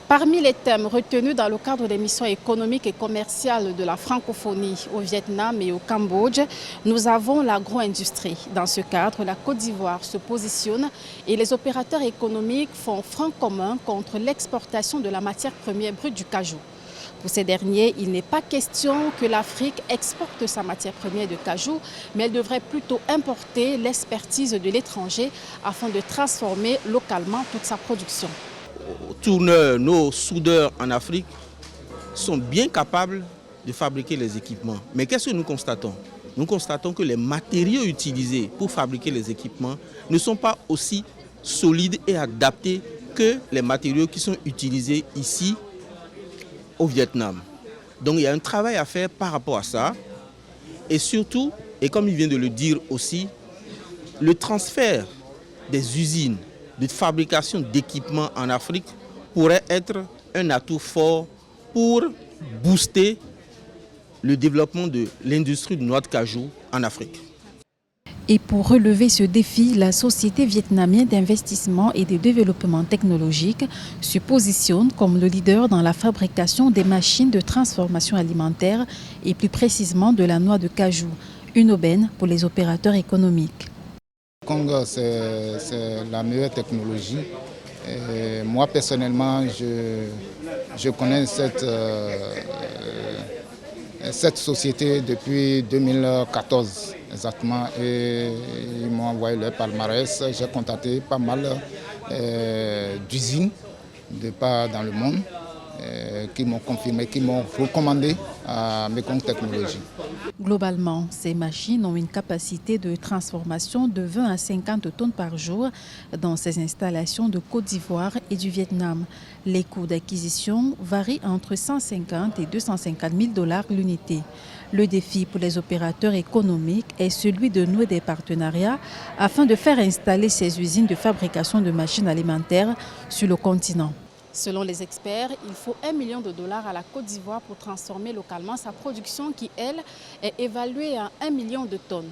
Parmi les thèmes retenus dans le cadre des missions économiques et commerciales de la francophonie au Vietnam et au Cambodge, nous avons l'agro-industrie. Dans ce cadre, la Côte d'Ivoire se positionne et les opérateurs économiques font front commun contre l'exportation de la matière première brute du cajou. Pour ces derniers, il n'est pas question que l'Afrique exporte sa matière première de cajou, mais elle devrait plutôt importer l'expertise de l'étranger afin de transformer localement toute sa production. Tourneurs, nos soudeurs en Afrique sont bien capables de fabriquer les équipements. Mais qu'est-ce que nous constatons? Nous constatons que les matériaux utilisés pour fabriquer les équipements ne sont pas aussi solides et adaptés que les matériaux qui sont utilisés ici au Vietnam. Donc il y a un travail à faire par rapport à ça. Et surtout, et comme il vient de le dire aussi, le transfert des usines de fabrication d'équipements en Afrique pourrait être un atout fort pour booster le développement de l'industrie de noix de cajou en Afrique. Et pour relever ce défi, la Société vietnamienne d'investissement et de développement technologique se positionne comme le leader dans la fabrication des machines de transformation alimentaire et plus précisément de la noix de cajou, une aubaine pour les opérateurs économiques. Congo, c'est la meilleure technologie. Et moi, personnellement, je connais cette société depuis 2014 exactement. Et ils m'ont envoyé leur palmarès. J'ai contacté pas mal d'usines de part dans le monde qui m'ont confirmé, qui m'ont recommandé à Mekong Technologies. Globalement, ces machines ont une capacité de transformation de 20 à 50 tonnes par jour dans ces installations de Côte d'Ivoire et du Vietnam. Les coûts d'acquisition varient entre 150 et 250 000 $ l'unité. Le défi pour les opérateurs économiques est celui de nouer des partenariats afin de faire installer ces usines de fabrication de machines alimentaires sur le continent. Selon les experts, il faut $1 million à la Côte d'Ivoire pour transformer localement sa production qui, elle, est évaluée à 1 million de tonnes.